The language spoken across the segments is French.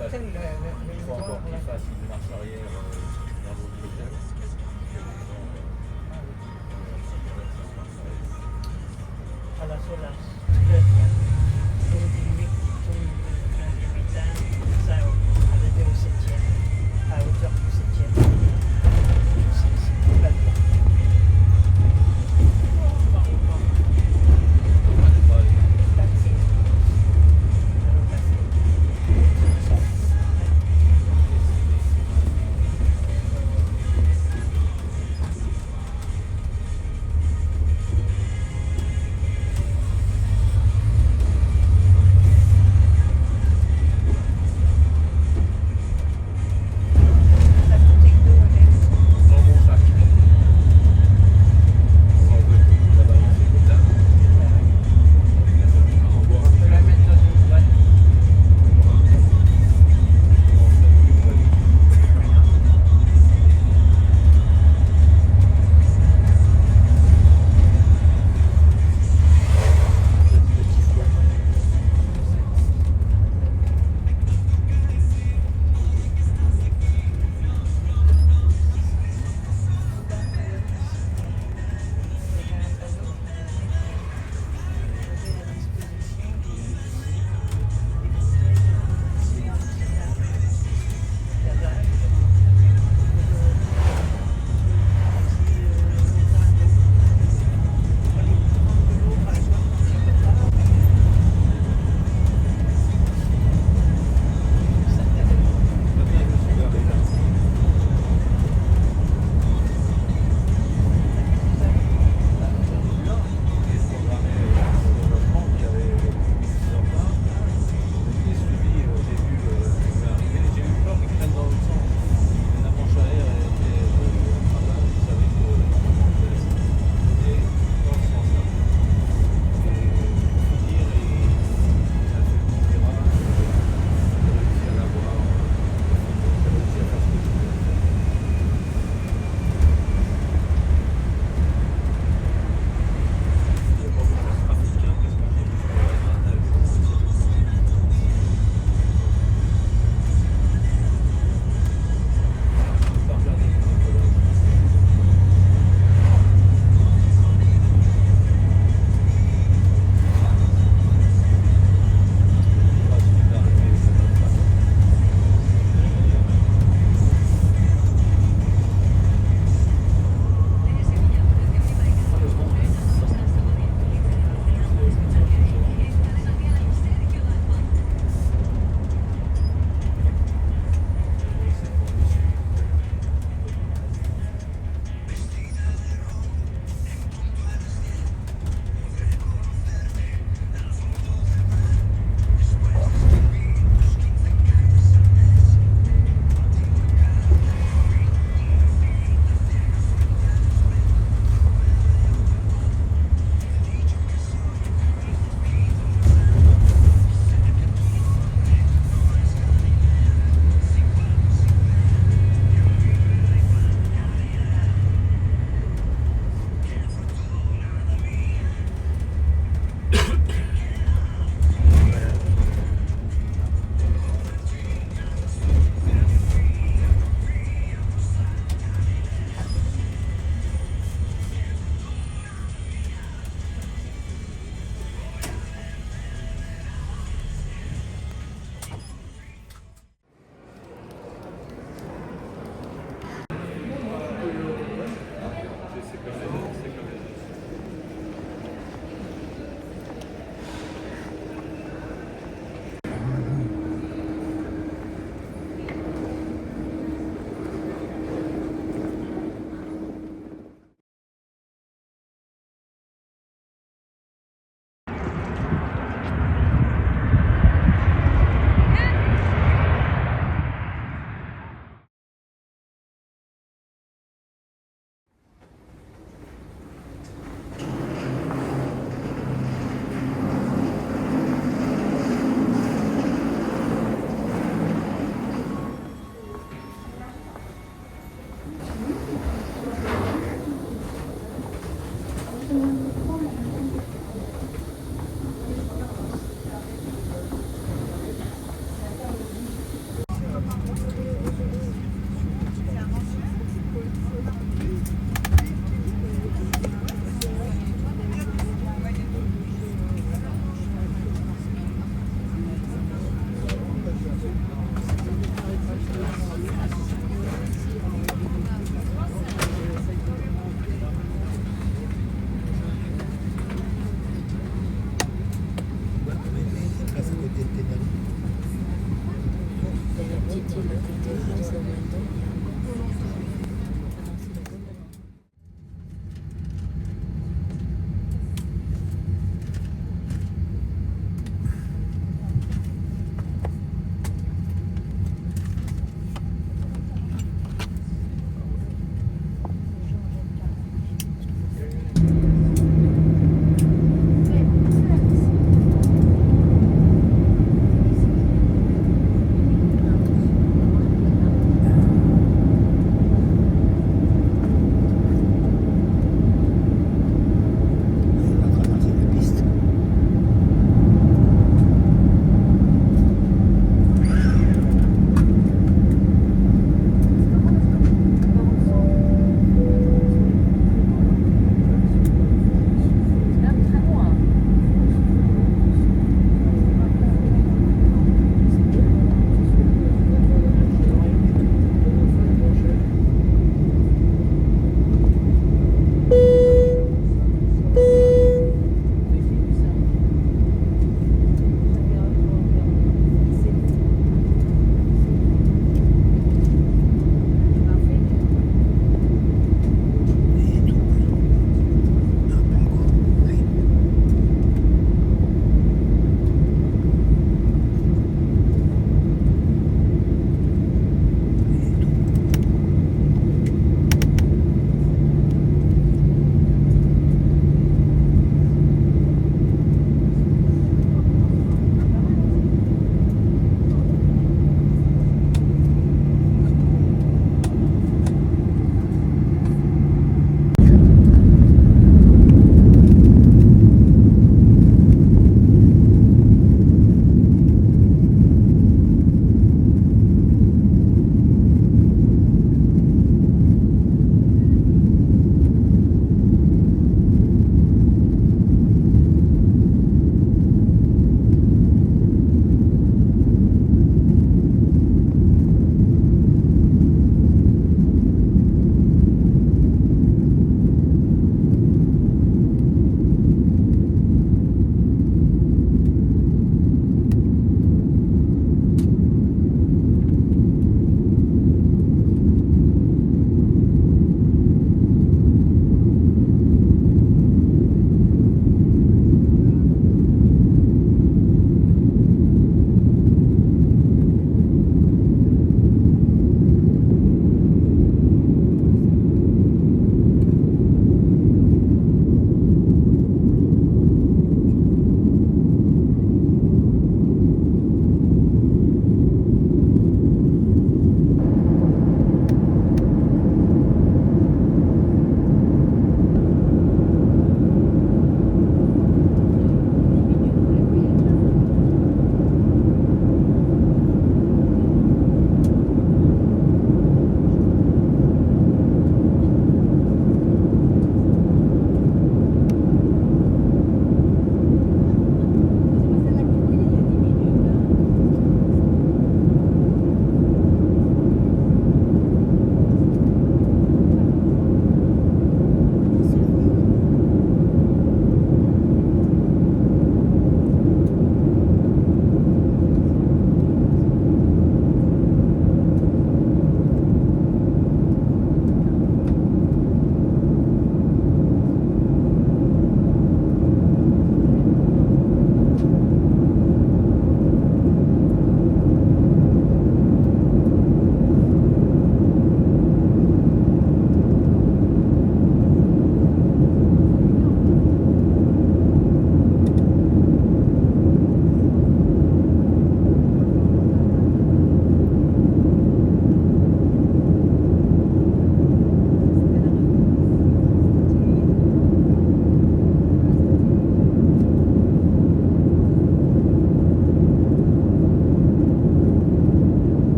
il faut encore qu'il fasse une marche arrière dans l'autre hôtel. Alas olas, sudah ya. Tunggu di week, tunggu di weekend, saya ada di Ossetien, à hauteur de Ossetien. C'est pas le temps. Taxi. Alors, taxi.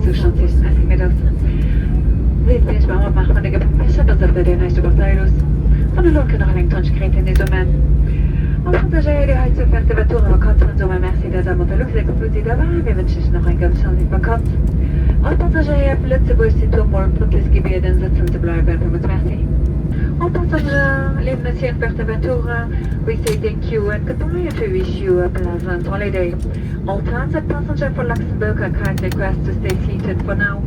Zustands ist Asimidos. Dit is waarom mag van de gepassen dat de DNA Bartailos van de lokale Harlington-Kreten is om en partager de huizen van de temperaturen van kant van merci dat aan de lucht explosief daar we wensen nog een gamsel niet bekend. Al partager plötzlich wo ist die Turmol plötzlich gebieden sitzen zu bleiben für uns merci. On partage les messieurs in Fuerteventura. We say thank you and goodbye to wish you a pleasant holiday. All transit passengers for Luxembourg are kindly request to stay seated for now.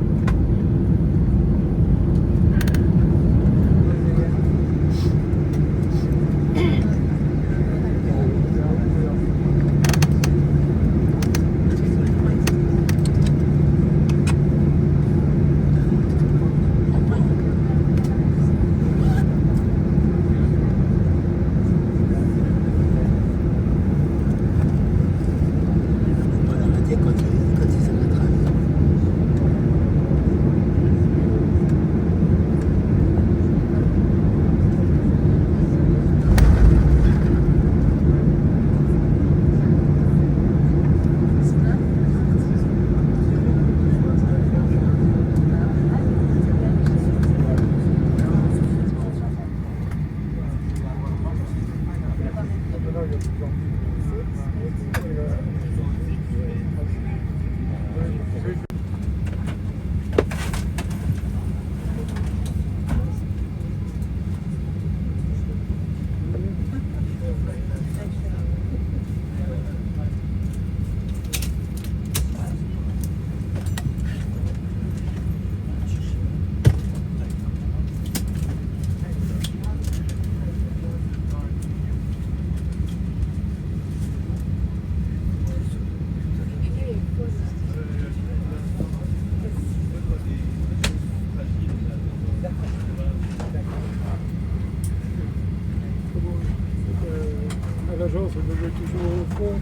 L'agence me veut toujours au fond,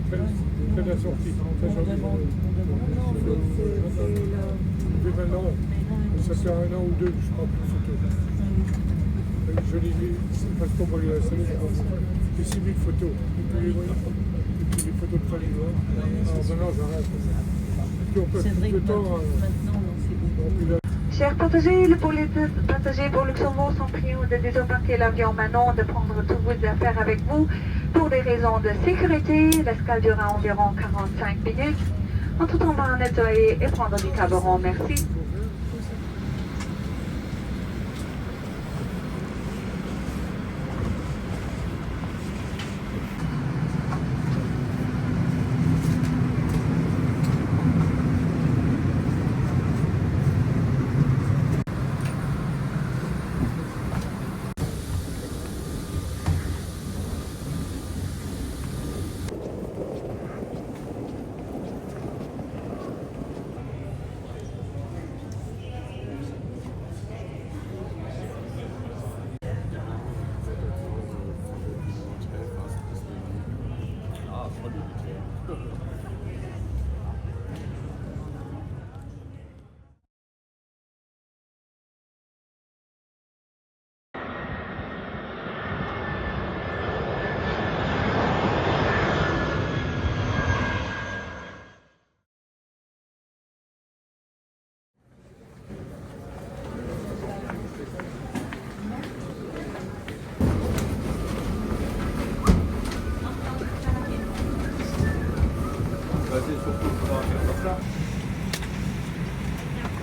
près de la sortie. Depuis maintenant, ça fait 1 an ou 2 que je prends plus de photos. Je les lis, c'est parce qu'on voit la salle, j'ai 6000 photos. Et puis les photos de Fallois. Alors maintenant j'arrête. Et puis on passe plus de temps à... Chers passagers, pour les passagers pour Luxembourg sont priés de désembarquer l'avion maintenant, de prendre toutes vos affaires avec vous. Pour des raisons de sécurité, l'escale durera environ 45 minutes. En tout temps, on va nettoyer et prendre du carburant. Merci.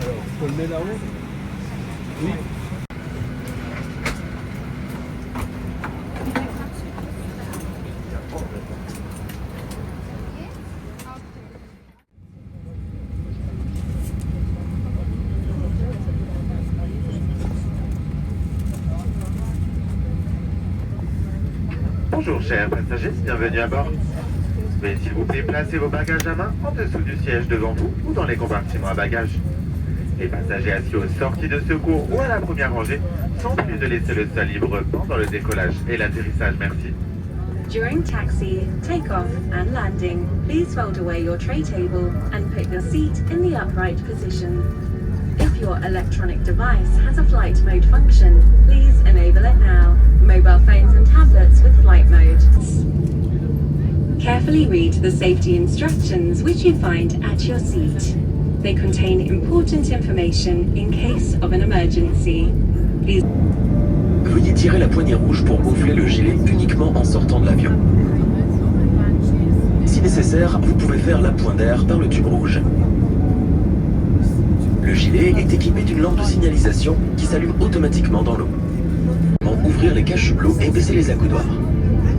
Alors, on le met là-haut. Oui. Bonjour chers passagers, bienvenue à bord. Veuillez s'il vous plaît placer vos bagages à main en dessous du siège devant vous ou dans les compartiments à bagages. Les passagers assis aux sorties de secours ou à la première rangée sont priés de laisser le sol libre pendant le décollage et l'atterrissage, merci. During taxi, takeoff and landing, please fold away your tray table and put your seat in the upright position. If your electronic device has a flight mode function, please enable it now. Mobile phones and tablets with flight mode. Carefully read the safety instructions which you find at your seat. They contain important information in case of an emergency. Please Veuillez tirer la poignée rouge pour gonfler le gilet uniquement en sortant de l'avion. Si nécessaire, vous pouvez faire la pointe d'air par le tube rouge. Le gilet est équipé d'une lampe de signalisation qui s'allume automatiquement dans l'eau. Ouvrir les cache-blots et baisser les accoudoirs.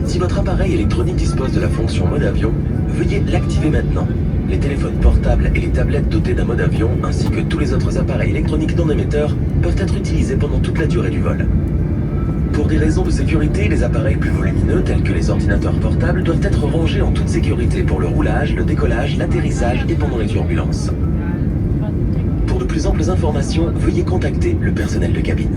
Si votre appareil électronique dispose de la fonction mode avion, veuillez l'activer maintenant. Les téléphones portables et les tablettes dotés d'un mode avion, ainsi que tous les autres appareils électroniques non émetteurs, peuvent être utilisés pendant toute la durée du vol. Pour des raisons de sécurité, les appareils plus volumineux, tels que les ordinateurs portables, doivent être rangés en toute sécurité pour le roulage, le décollage, l'atterrissage et pendant les turbulences. Pour de plus amples informations, veuillez contacter le personnel de cabine.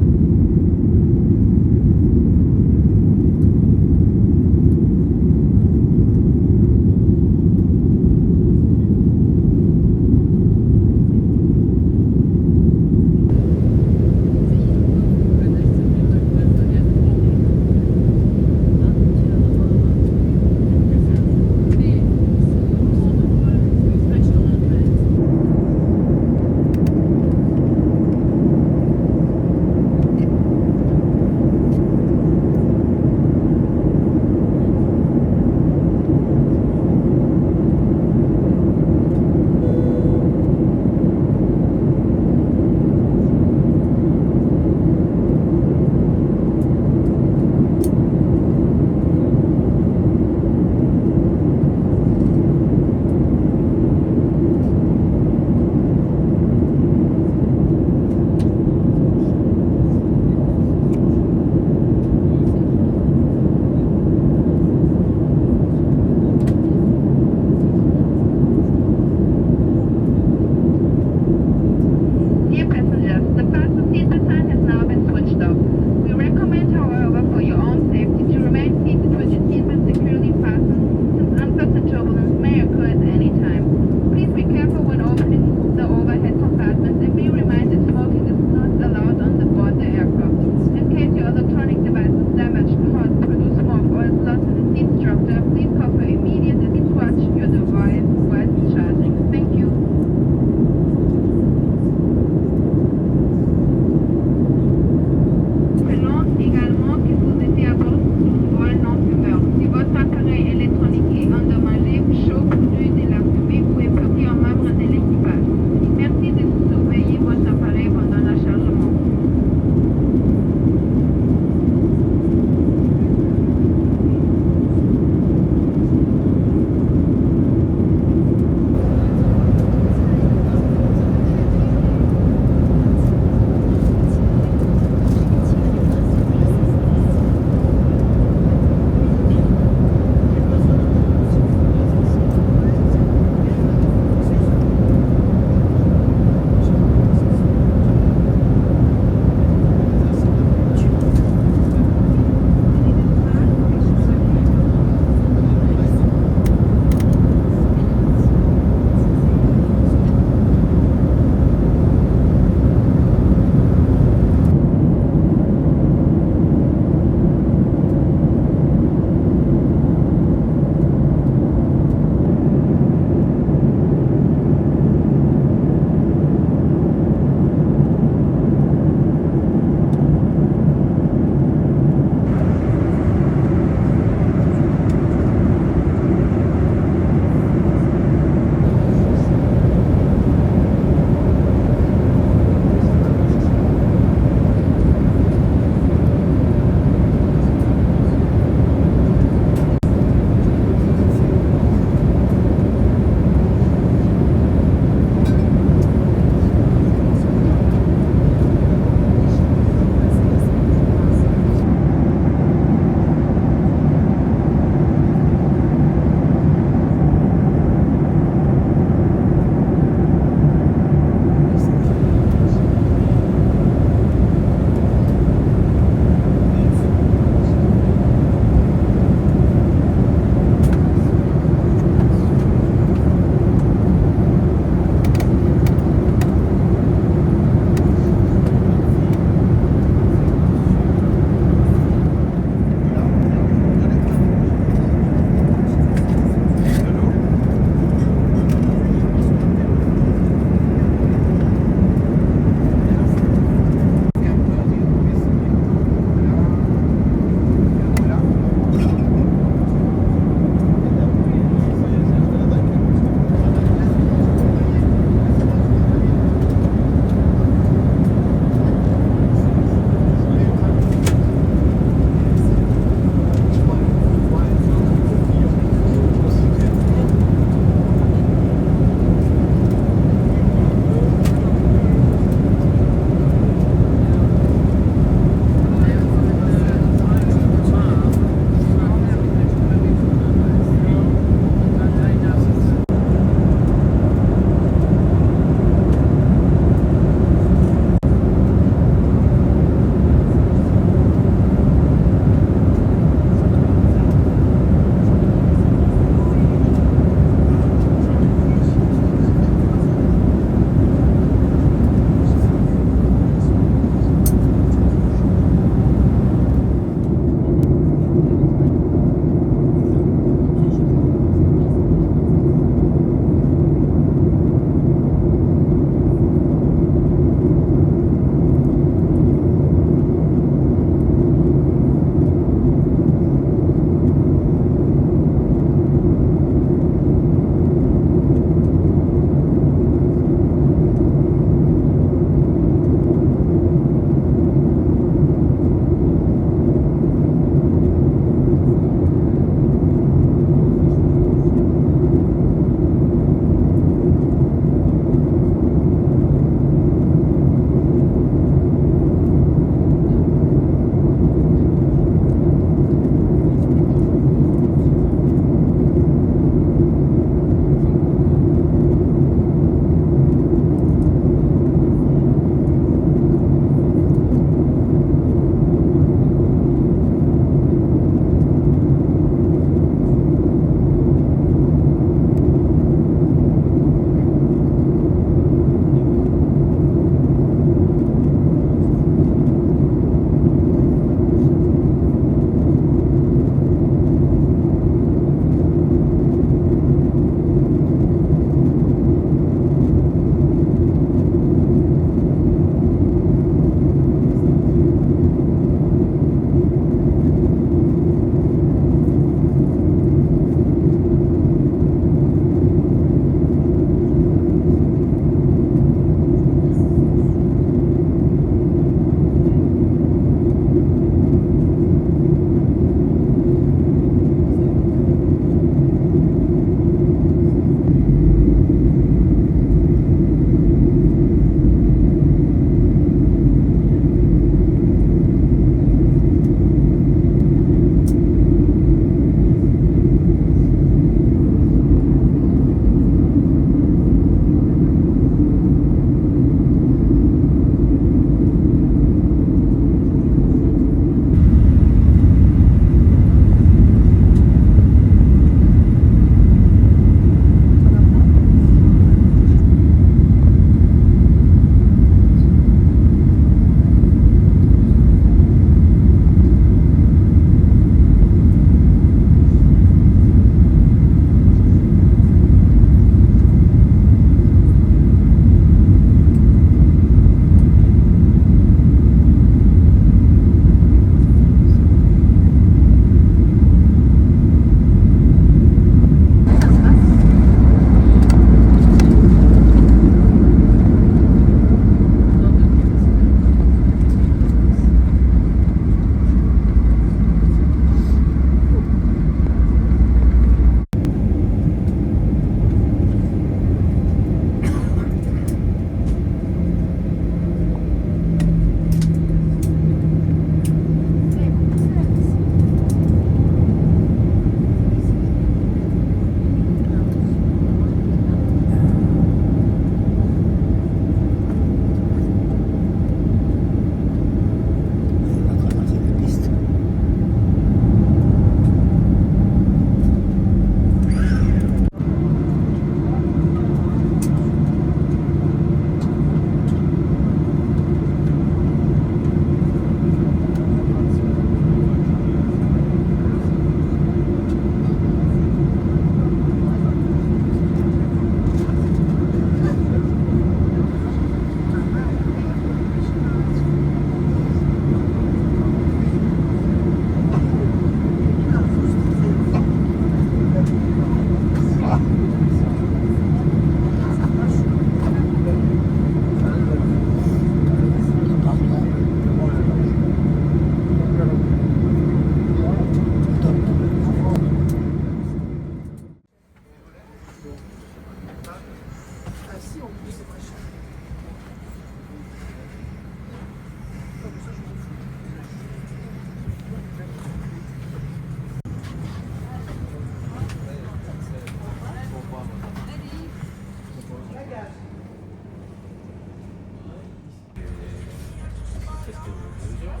C'est ce que vous mesure.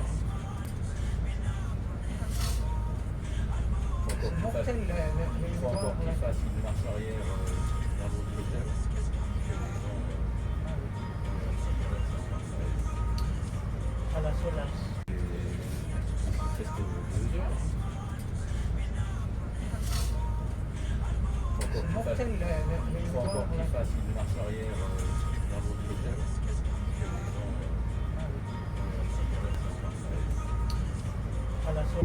C'est mortel, Il faut encore qu'il fasse une marche arrière dans l'autre hôtel. à la Solas. C'est ce que vous mesure. C'est mortel, Il faut encore qu'il fasse une marche arrière dans l'autre hôtel. à la Solas.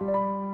Thank you.